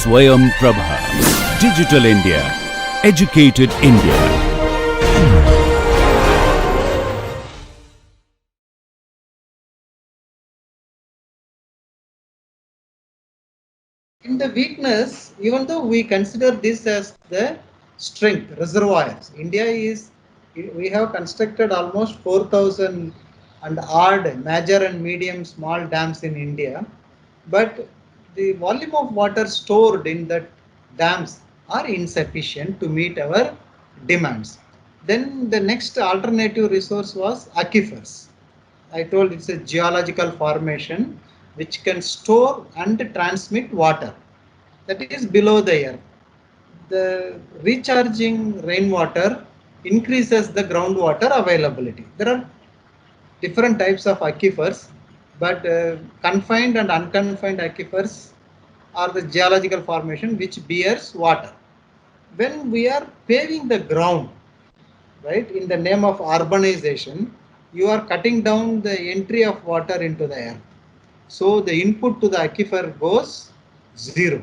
Swayam Prabha. Digital India. Educated India. In the weakness, even though we consider this as the strength, reservoirs, India is, we have constructed almost 4,000 and odd major and medium small dams in India, but the volume of water stored in that dams are insufficient to meet our demands. Then the next alternative resource was aquifers. I told it's a geological formation which can store and transmit water that is below the earth. The recharging rainwater increases the groundwater availability. There are different types of aquifers, but confined and unconfined aquifers are the geological formation which bears water. When we are paving the ground, right, in the name of urbanization, you are cutting down the entry of water into the earth. So the input to the aquifer goes zero.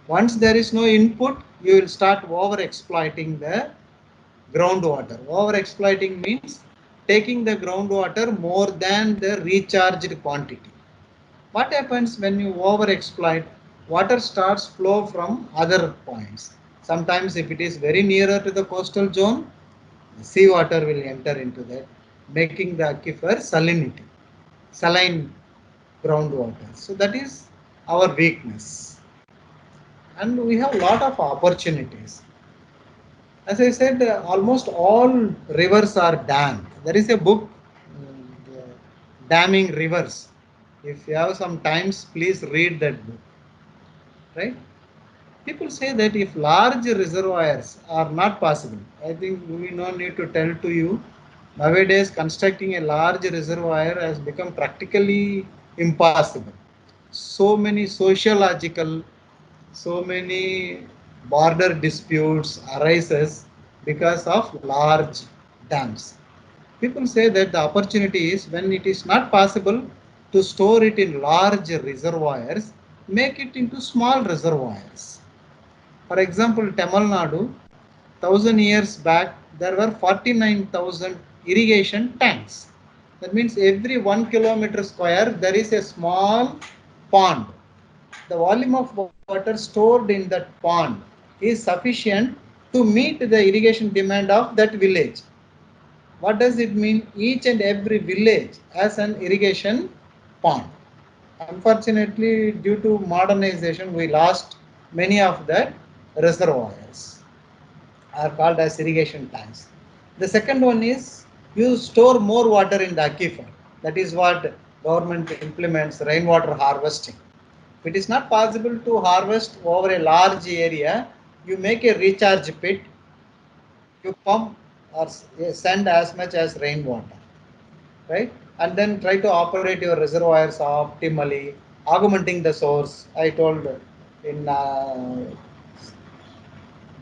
Once there is no input, you will start over exploiting the groundwater. Over exploiting means taking the groundwater more than the recharged quantity. What happens when you over exploit? Water starts flow from other points. Sometimes if it is very nearer to the coastal zone, seawater will enter into that, making the aquifer salinity, saline groundwater. So that is our weakness. And we have a lot of opportunities. As I said, almost all rivers are dammed. There is a book, Damming Rivers. If you have some times, please read that book. Right? People say that if large reservoirs are not possible, I think we no need to tell to you. Nowadays, constructing a large reservoir has become practically impossible. So many sociological, so many border disputes arises because of large dams. People say that the opportunity is when it is not possible to store it in large reservoirs, make it into small reservoirs. For example, Tamil Nadu, 1,000 years back, there were 49,000 irrigation tanks. That means every 1 kilometer square there is a small pond. The volume of water stored in that pond is sufficient to meet the irrigation demand of that village. What does it mean? Each and every village has an irrigation pond. Unfortunately, due to modernization, we lost many of the reservoirs are called as irrigation tanks. The second one is you store more water in the aquifer. That is what government implements rainwater harvesting. If it is not possible to harvest over a large area, you make a recharge pit, you pump or send as much as rainwater, right? And then try to operate your reservoirs optimally, augmenting the source. I told in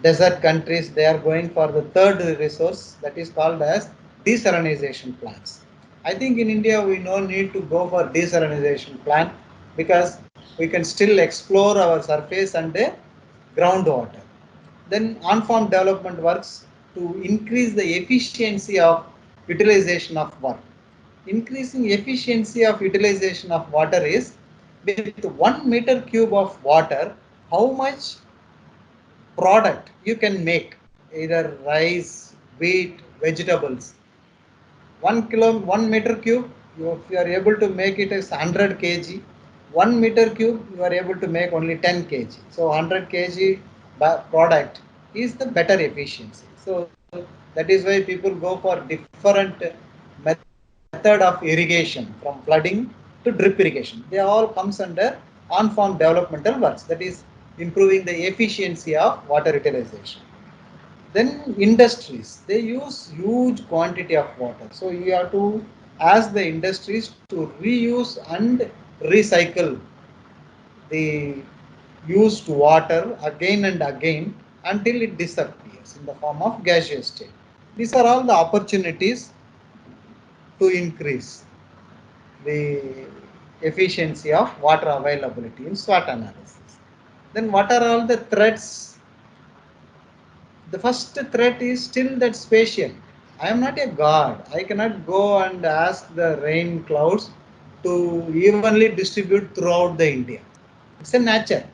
desert countries they are going for the third resource that is called as desalination plants. I think in India we no need to go for desalination plant because we can still explore our surface and the groundwater. Then on-farm development works to increase the efficiency of utilization of water. Increasing efficiency of utilization of water is with 1 meter cube of water, how much product you can make, either rice, wheat, vegetables. 1 meter cube, if you are able to make it as 100 kg, 1 meter cube you are able to make only 10 kg. So 100 kg product is the better efficiency. So that is why people go for different method of irrigation, from flooding to drip irrigation. They all comes under on-farm developmental works. That is improving the efficiency of water utilization. Then industries, they use huge quantity of water. So you have to ask the industries to reuse and recycle the used water again and again until it disappears in the form of gaseous state. These are all the opportunities to increase the efficiency of water availability in SWOT analysis. Then what are all the threats? The first threat is still that spatial. I am not a god. I cannot go and ask the rain clouds to evenly distribute throughout the India. It's a nature.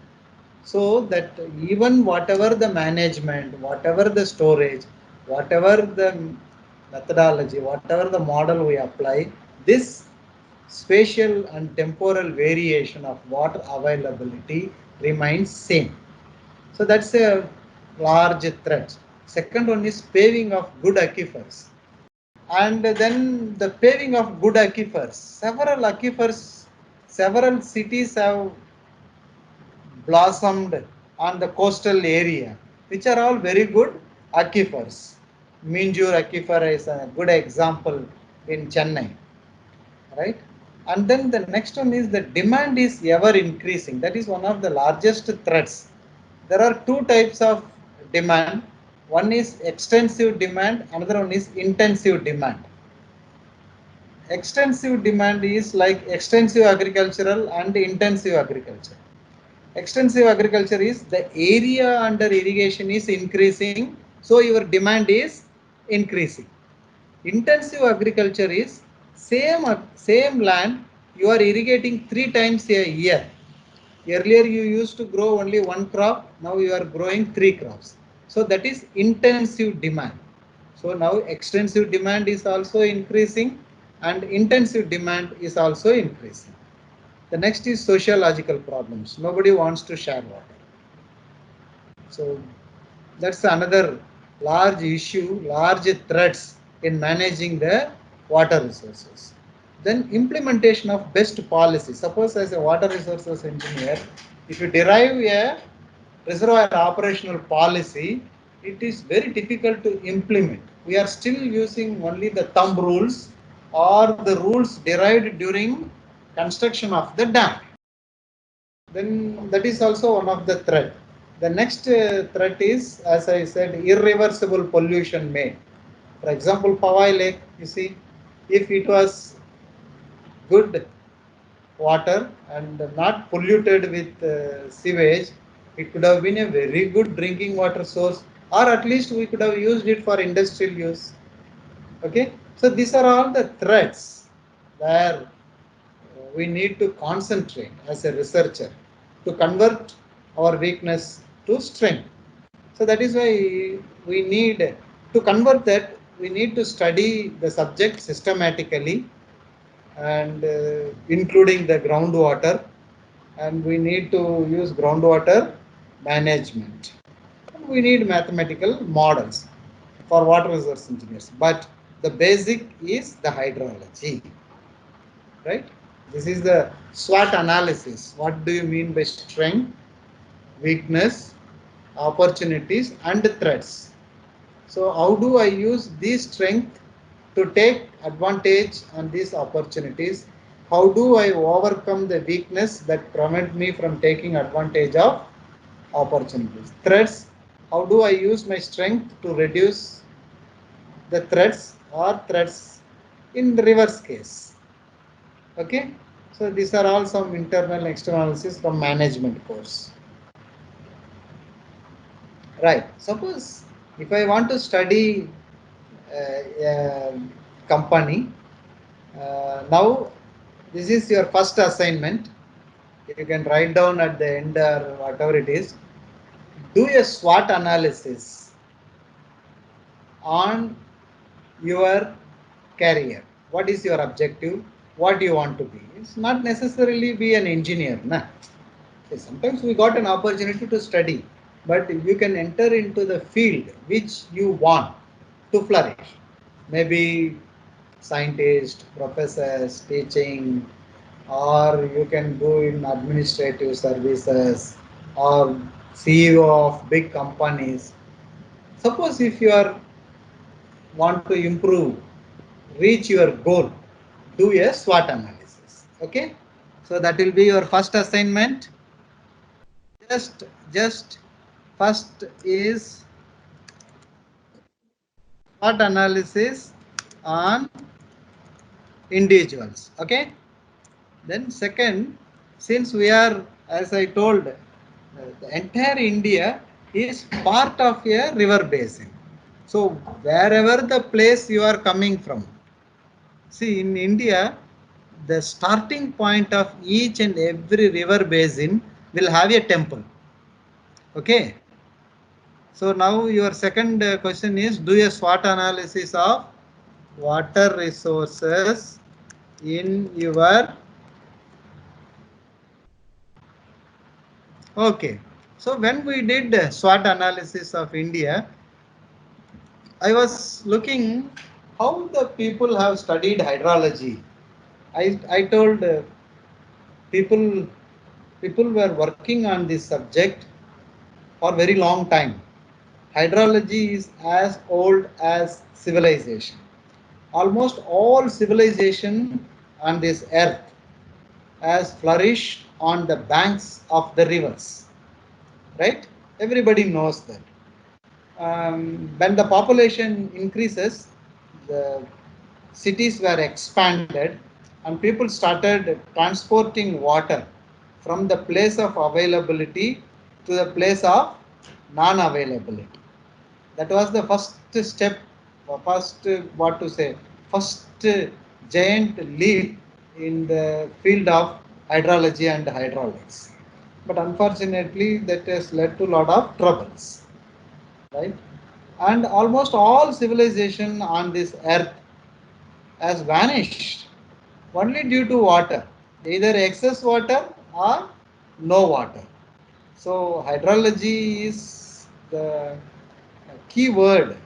So that even whatever the management, whatever the storage, whatever the methodology, whatever the model we apply, this spatial and temporal variation of water availability remains same. So that's a large threat. Second one is paving of good aquifers. And then the paving of good aquifers. Several cities have blossomed on the coastal area, which are all very good aquifers. Minjur aquifer is a good example in Chennai, right? And then the next one is the demand is ever increasing. That is one of the largest threats. There are two types of demand. One is extensive demand, another one is intensive demand. Extensive demand is like extensive agricultural and intensive agriculture. Extensive agriculture is the area under irrigation is increasing, so your demand is increasing. Intensive agriculture is same land you are irrigating 3 times a year. Earlier you used to grow only one crop, now you are growing 3 crops. So that is intensive demand. So now extensive demand is also increasing and intensive demand is also increasing. The next is sociological problems. Nobody wants to share water. So that's another large issue, large threats in managing the water resources. Then implementation of best policy. Suppose as a water resources engineer, if you derive a reservoir operational policy, it is very difficult to implement. We are still using only the thumb rules or the rules derived during construction of the dam. Then that is also one of the threat. The next threat is, as I said, irreversible pollution made. For example, Powai Lake, you see, if it was good water and not polluted with sewage, it could have been a very good drinking water source, or at least we could have used it for industrial use. Okay, so these are all the threats where we need to concentrate as a researcher to convert our weakness to strength. So that is why we need to convert that. We need to study the subject systematically and including the groundwater, and we need to use groundwater management. And we need mathematical models for water resource engineers. But the basic is the hydrology, right? This is the SWOT analysis. What do you mean by strength, weakness, opportunities, and threats? So how do I use these strength to take advantage on these opportunities? How do I overcome the weakness that prevent me from taking advantage of opportunities? Threats, how do I use my strength to reduce the threats or threats in the reverse case? Okay, so these are all some internal and external analysis from management course. Right, suppose if I want to study a company, now this is your first assignment. You can write down at the end or whatever it is. Do a SWOT analysis on your career. What is your objective? What do you want to be? It's not necessarily be an engineer. Nah. Sometimes we got an opportunity to study, but you can enter into the field which you want to flourish. Maybe scientist, professors, teaching, or you can go in administrative services or CEO of big companies. Suppose if you are want to improve, reach your goal, do a SWOT analysis. Okay, so that will be your first assignment. Just first is SWOT analysis on individuals. Okay, then second, since we are, as I told, the entire India is part of a river basin. So wherever the place you are coming from, see in India, the starting point of each and every river basin will have a temple. Okay. So now your second question is, do a SWOT analysis of water resources in your. Okay. So when we did SWOT analysis of India, I was looking how the people have studied hydrology. I told people people were working on this subject for very long time. Hydrology is as old as civilization. Almost all civilization on this earth has flourished on the banks of the rivers, right? Everybody knows that. When the population increases, the cities were expanded and people started transporting water from the place of availability to the place of non-availability. That was the first step, what to say, first giant leap in the field of hydrology and hydraulics. But unfortunately, that has led to a lot of troubles, right? And almost all civilization on this earth has vanished only due to water, either excess water or no water. So hydrology is the key word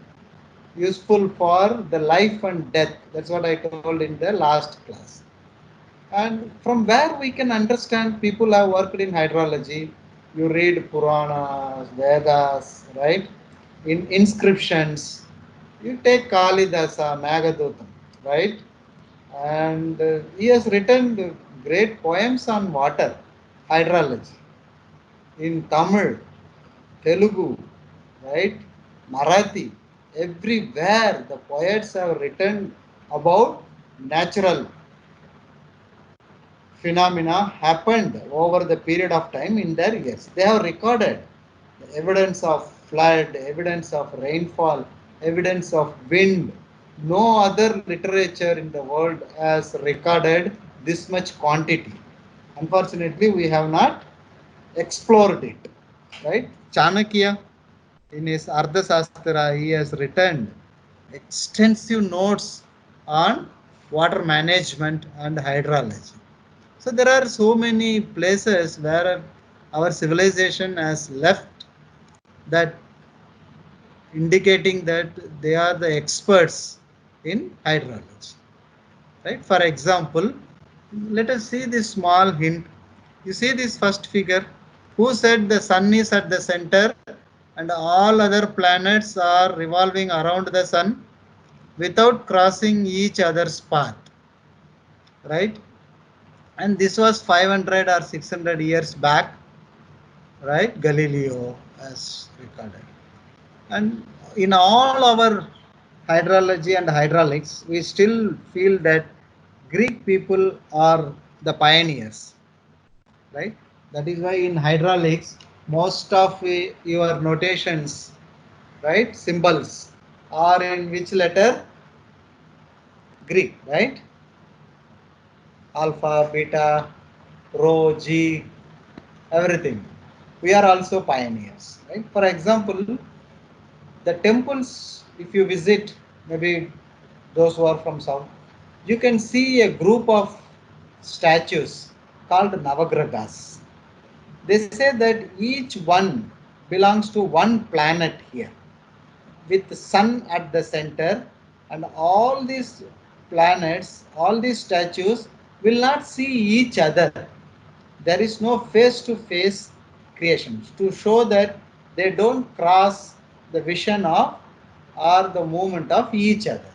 useful for the life and death. That's what I told in the last class. And from where we can understand people have worked in hydrology, you read Puranas, Vedas, right? In inscriptions, you take Kalidasa, Magadutam, right? And he has written great poems on water, hydrology, in Tamil, Telugu, right? Marathi, everywhere the poets have written about natural phenomena happened over the period of time in their years. They have recorded the evidence of flood, evidence of rainfall, evidence of wind. No other literature in the world has recorded this much quantity. Unfortunately, we have not explored it. Right? Chanakya, in his Ardhasastra, he has written extensive notes on water management and hydrology. So there are so many places where our civilization has left, that indicating that they are the experts in hydrology. Right? For example, let us see this small hint. You see this first figure. Who said the sun is at the center and all other planets are revolving around the sun without crossing each other's path? Right? And this was 500 or 600 years back, right? Galileo has recorded. And in all our hydrology and hydraulics, we still feel that Greek people are the pioneers, right? That is why in hydraulics, most of your notations, right, symbols are in which letter? Greek, right? Alpha, beta, rho, G, everything. We are also pioneers, right? For example, the temples, if you visit, maybe those who are from south, you can see a group of statues called Navagragas. They say that each one belongs to one planet here, with the sun at the center, and all these planets, all these statues will not see each other. There is no face to face creation to show that they don't cross the vision of or the movement of each other.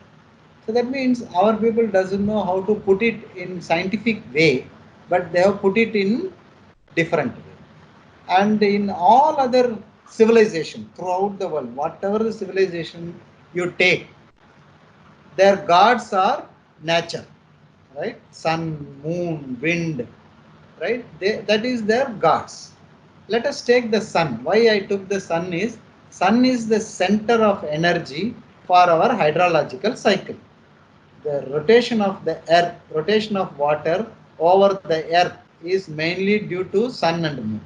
So that means our people doesn't know how to put it in scientific way, but they have put it in different way. And in all other civilization throughout the world, whatever the civilization you take, their gods are nature, right? Sun, moon, wind, right? That is their gods. Let us take the sun. Why I took the sun is the center of energy for our hydrological cycle. The rotation of the earth, rotation of water over the earth is mainly due to sun and moon.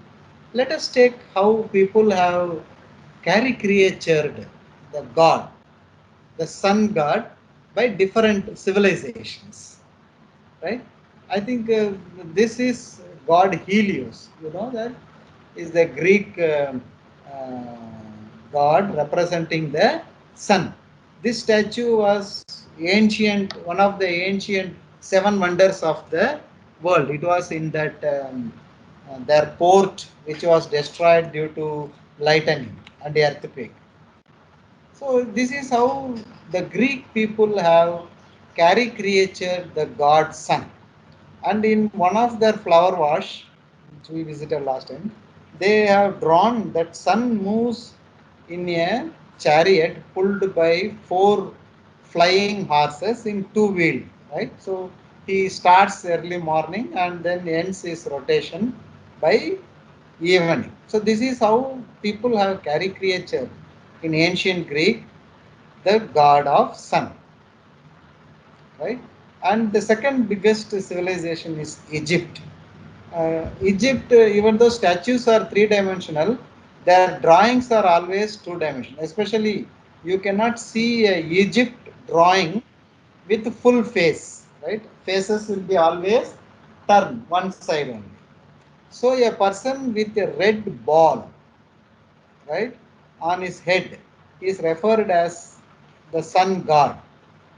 Let us take how people have caricatured the god, the sun god, by different civilizations, right? I think this is god Helios, you know that is the Greek uh, god representing the sun. This statue was ancient, one of the ancient seven wonders of the world. It was in that their port, which was destroyed due to lightning and earthquake. So this is how the Greek people have caricatured the god sun. And in one of their flower wash, which we visited last time, they have drawn that sun moves in a chariot pulled by four flying horses in two wheel, right? So he starts early morning and then ends his rotation by evening. So this is how people have caricatured in ancient Greek the god of sun, right? And the second biggest civilization is Egypt. Egypt, even though statues are three-dimensional, their drawings are always two-dimensional. Especially, you cannot see a Egypt drawing with full face, right? Faces will be always turned one side only. So a person with a red ball, right, on his head is referred as the sun god,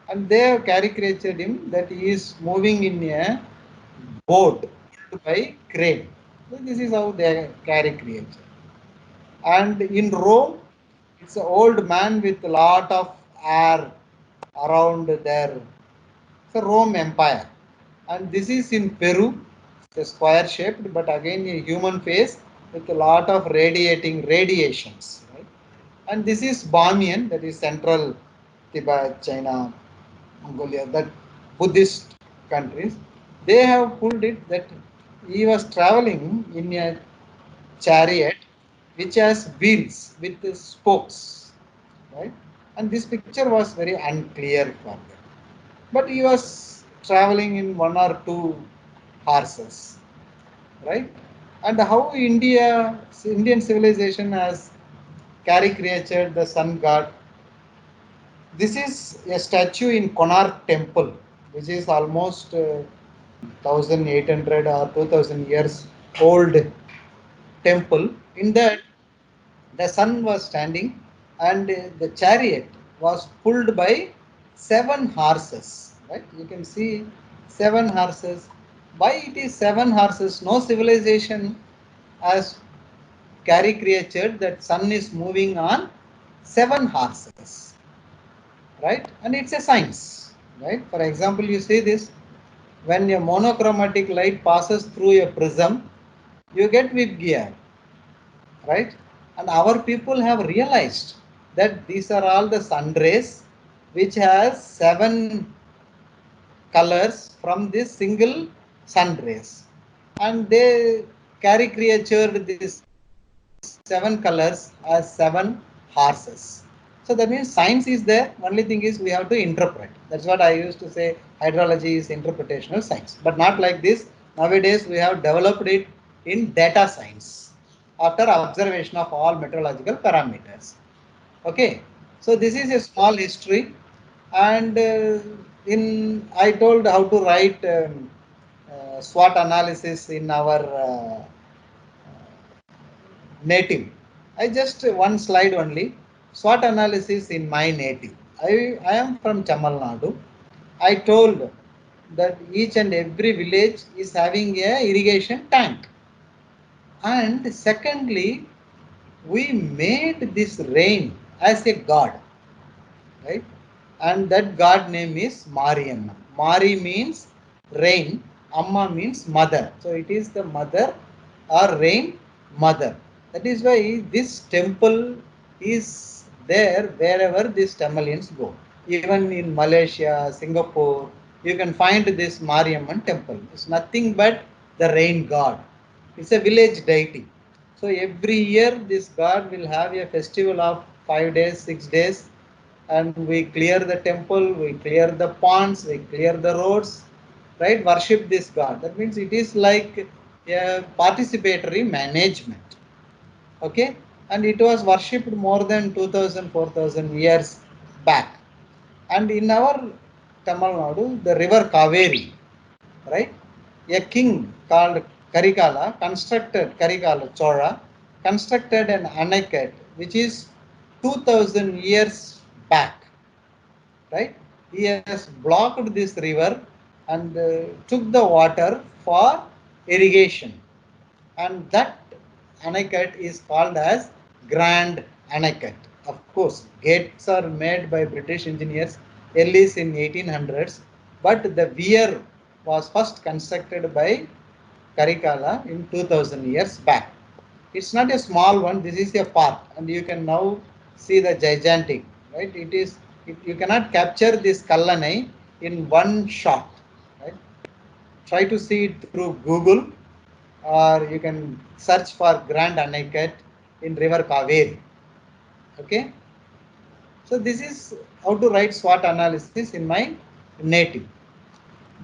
and they have caricatured him that he is moving in a boat by crane. So this is how they caricature. And in Rome, it's an old man with a lot of hair around their, it's a Rome Empire. And this is in Peru, it's a square shaped, but again a human face with a lot of radiating radiations. Right? And this is Bamiyan, that is central Tibet, China, Mongolia, that Buddhist countries. They have pulled it that he was traveling in a chariot which has wheels with the spokes, right? And this picture was very unclear for them. But he was traveling in one or two horses, right? And how Indian civilization has caricatured the sun god. This is a statue in Konark Temple, which is almost 1800 or 2000 years old temple. In that, the sun was standing and the chariot was pulled by seven horses. Right? You can see seven horses. Why it is seven horses? No civilization has caricatured that sun is moving on seven horses, right? And it's a science, right? For example, you see this when a monochromatic light passes through a prism, you get Vibgyor, right? And our people have realized that these are all the sun rays which has seven colors from this single sun rays, and they caricatured these seven colors as seven horses. So that means science is there. Only thing is we have to interpret. That's what I used to say. Hydrology is interpretational science, but not like this. Nowadays we have developed it in data science after observation of all meteorological parameters. Okay, so this is a small history, and in I told how to write SWOT analysis in our native. I just one slide only. SWOT analysis in my native. I am from Tamil Nadu. I told that each and every village is having a irrigation tank. And secondly, we made this rain as a god, right? And that god name is Mariamma. Mari means rain, Amma means mother. So it is the mother or rain mother. That is why this temple is there wherever these Tamilians go. Even in Malaysia, Singapore, you can find this Mariamman temple. It's nothing but the rain god. It's a village deity. So every year this god will have a festival of 5 days, 6 days, and we clear the temple, we clear the ponds, we clear the roads, right? Worship this god. That means it is like a participatory management. Okay, and it was worshipped more than 2000, 4000 years back. And in our Tamil Nadu, the river Kaveri, right? A king called Karikala constructed, Karikala Chola constructed an Anakat which is 2000 years back, right? He has blocked this river and took the water for irrigation, and that Anakat is called as Grand Anakat. Of course, gates are made by British engineers Ellis in 1800s, but the weir was first constructed by Karikala in 2000 years back. It's not a small one. This is a part, and you can now see the gigantic. Right? It is. You cannot capture this Kallanai in one shot. Right? Try to see it through Google, or you can search for Grand Anakat in River Kaveri. Okay. So this is how to write SWOT analysis in my native.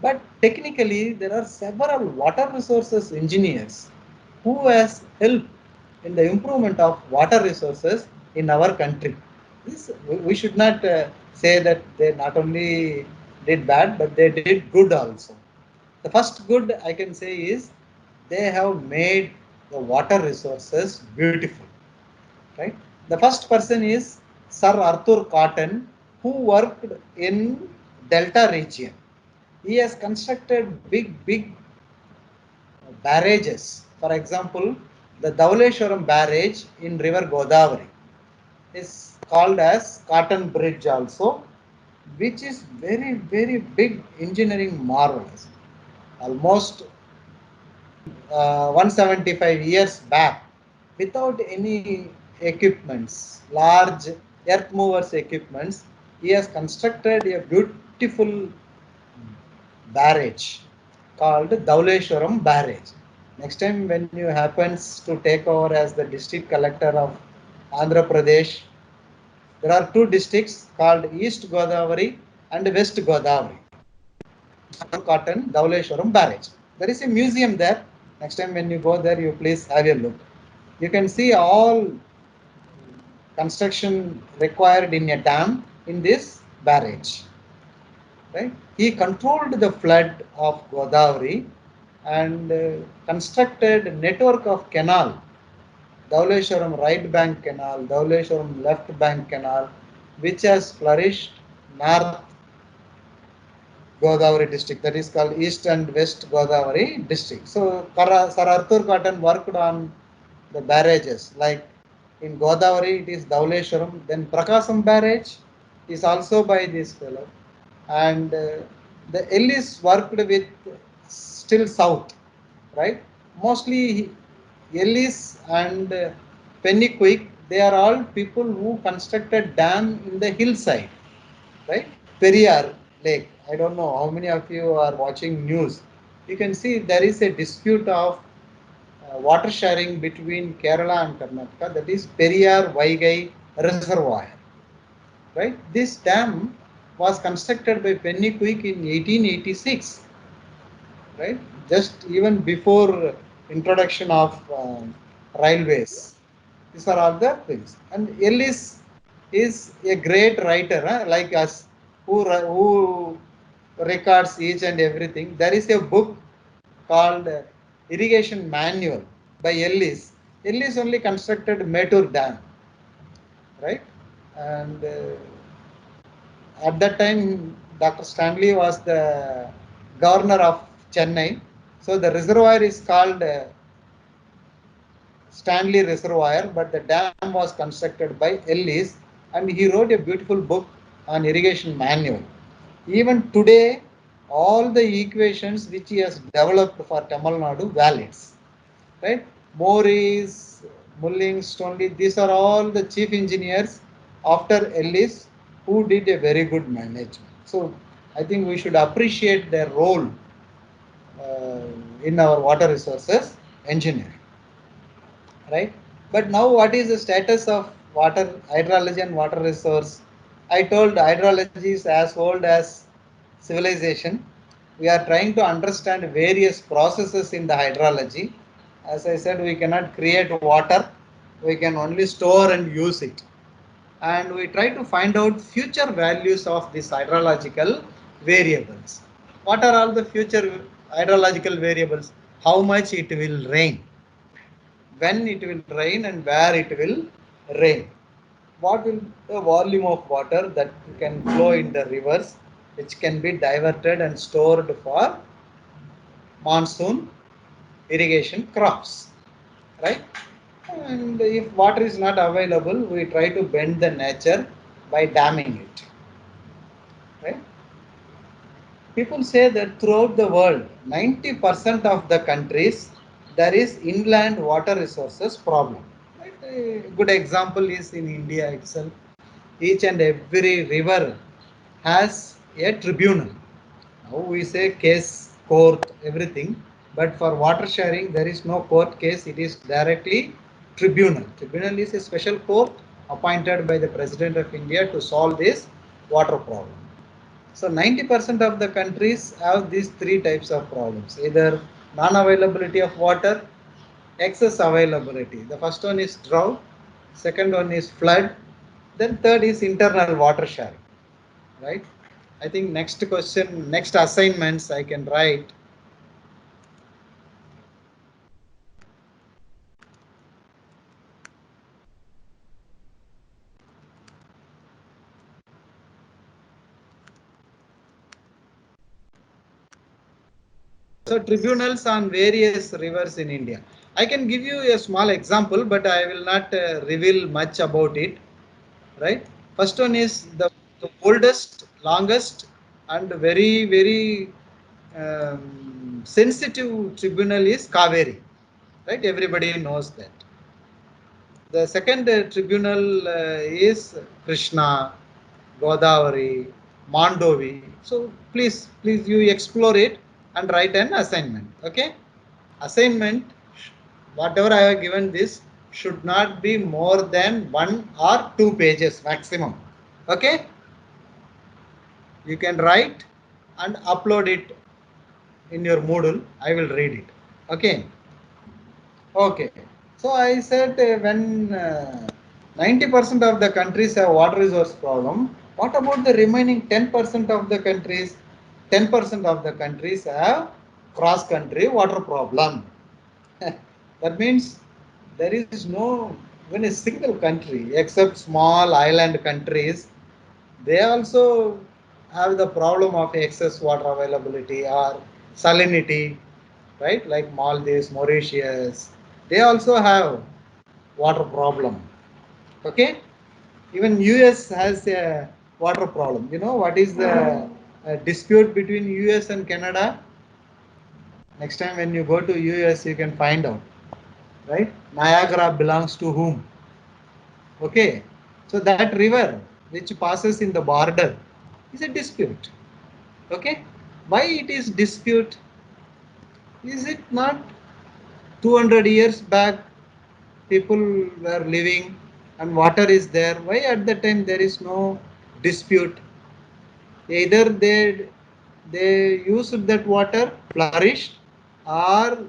But technically, there are several water resources engineers who has helped in the improvement of water resources in our country. This, we should not say that they not only did bad, but they did good also. The first good I can say is they have made the water resources beautiful. Right? The first person is Sir Arthur Cotton, who worked in Delta region. He has constructed big barrages. For example, the Dhauleshwaram barrage in river Godavari is called as Cotton Bridge also, which is very big engineering marvels. Almost 175 years back, without any equipments, large earth movers equipments, he has constructed a beautiful barrage called Dhauleshwaram barrage. Next time when you happens to take over as the district collector of Andhra Pradesh, there are two districts called East Godavari and West Godavari. Cotton Dhauleshwaram barrage. There is a museum there. Next time when you go there, you please have a look. You can see all construction required in a dam in this barrage. Right? He controlled the flood of Godavari and constructed network of canal, Dhauleshwaram right bank canal, Dhauleshwaram left bank canal, which has flourished north Godavari district, that is called East and West Godavari district. So Sir Arthur Cotton worked on the barrages, like in Godavari it is Dhauleshwaram, then Prakasam barrage is also by this fellow, and the Ellis worked with still south, right? Mostly Ellis and Pennyquick, they are all people who constructed dam in the hillside, right? Periyar Lake. I don't know how many of you are watching news. You can see there is a dispute of water sharing between Kerala and Karnataka. That is Periyar Vaigai Reservoir. Right? This dam was constructed by Pennyquick in 1886. Right? Just even before introduction of railways. These are all the things. And Ellis is a great writer, like us, who records each and everything. There is a book called Irrigation Manual by Ellis. Ellis only constructed Metur Dam, right? And at that time, Dr. Stanley was the governor of Chennai. So the reservoir is called Stanley Reservoir, but the dam was constructed by Ellis, and he wrote a beautiful book on irrigation manual. Even today, all the equations which he has developed for Tamil Nadu valids, right? Morris, Mullings, Stonley, these are all the chief engineers after Ellis who did a very good management. So I think we should appreciate their role in our water resources engineering. right? But now what is the status of water hydrology and water resource? I told hydrology is as old as civilization. We are trying to understand various processes in the hydrology. As I said, we cannot create water, we can only store and use it. And we try to find out future values of these hydrological variables. What are all the future hydrological variables? How much it will rain, when it will rain and where it will rain. What will the volume of water that can flow in the rivers, which can be diverted and stored for monsoon irrigation crops, right? And if water is not available, we try to bend the nature by damming it, right? People say that throughout the world, 90% of the countries, there is inland water resources problem. Right? A good example is in India itself. Each and every river has a tribunal. Now we say case, court, everything, but for water sharing, there is no court case, it is directly tribunal. Tribunal is a special court appointed by the President of India to solve this water problem. So 90% of the countries have these three types of problems, either non-availability of water, excess availability. The first one is drought, second one is flood, then third is internal water sharing, right? I think next question, next assignments I can write. So tribunals on various rivers in India. I can give you a small example, but I will not reveal much about it, right? First one is the oldest, longest, and very sensitive tribunal is Kaveri, right? Everybody knows that. The second tribunal is Krishna, Godavari, Mandovi. So please you explore it and write an assignment. Okay? Assignment, whatever I have given this should not be more than 1 or 2 pages maximum. Okay? You can write and upload it in your Moodle. I will read it. Okay? Okay. So I said when 90% of the countries have water resource problem, what about the remaining 10% of the countries? 10% of the countries have cross country water problem. That means there is no even a single country except small island countries. They also have the problem of excess water availability or salinity, right? Like Maldives, Mauritius, they also have water problem. Okay, even US has a water problem. You know what is the dispute between US and Canada? Next time when you go to US, you can find out, right? Niagara belongs to whom? Okay, so that river which passes in the border is a dispute. Okay, why it is dispute? Is it not 200 years back people were living and water is there? Why at that time there is no dispute? Either they used that water, flourished, or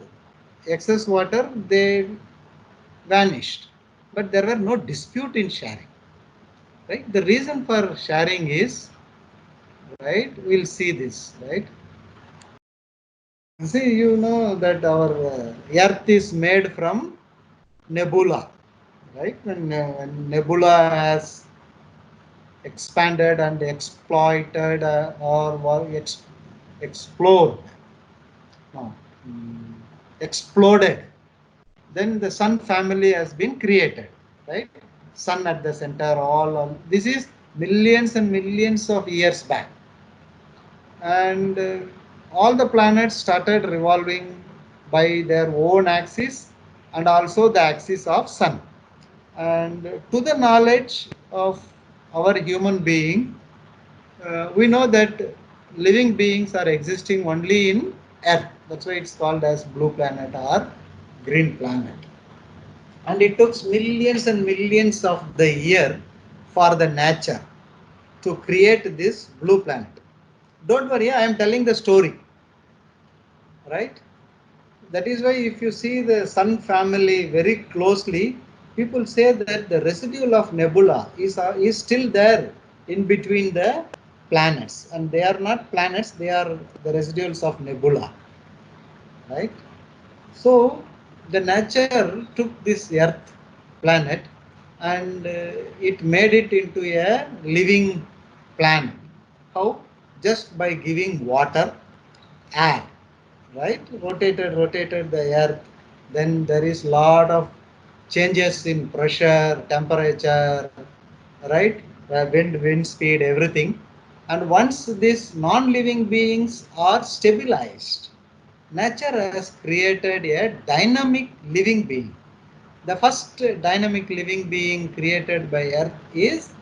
excess water they vanished. But there were no dispute in sharing. Right? The reason for sharing is, right, we'll see this, right? See, you know that our earth is made from nebula, right? When nebula has expanded and exploited or explored, no, mm, exploded, then the sun family has been created, right? Sun at the center, all this is millions and millions of years back. And all the planets started revolving by their own axis and also the axis of sun. And to the knowledge of our human being, we know that living beings are existing only in earth. That's why it's called as blue planet or green planet. And it took millions and millions of the year for the nature to create this blue planet. Don't worry, I am telling the story, right? That is why if you see the Sun family very closely, people say that the residual of nebula is still there in between the planets, and they are not planets; they are the residuals of nebula, right? So the nature took this Earth planet and it made it into a living planet. How? Just by giving water, air, right? Rotated the Earth. Then there is lot of changes in pressure, temperature, right? Wind speed, everything. And once these non-living beings are stabilized, nature has created a dynamic living being. The first dynamic living being created by Earth is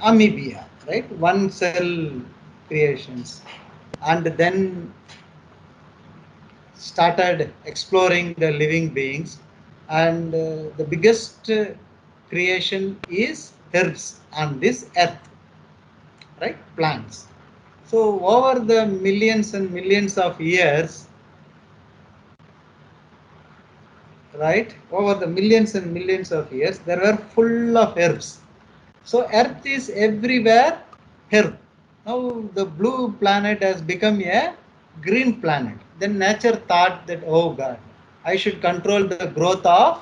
amoeba, right? One cell creations. And then started exploring the living beings. And the biggest creation is herbs on this Earth, right? Plants. So over the millions and millions of years, right? Over the millions and millions of years, there were full of herbs. So Earth is everywhere herb. Now the blue planet has become a green planet. Then nature thought that, oh God, I should control the growth of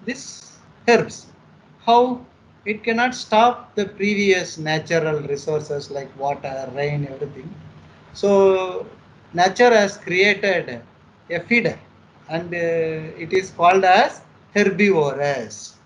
these herbs. How? It cannot stop the previous natural resources like water, rain, everything. So nature has created a feeder, and it is called as herbivorous.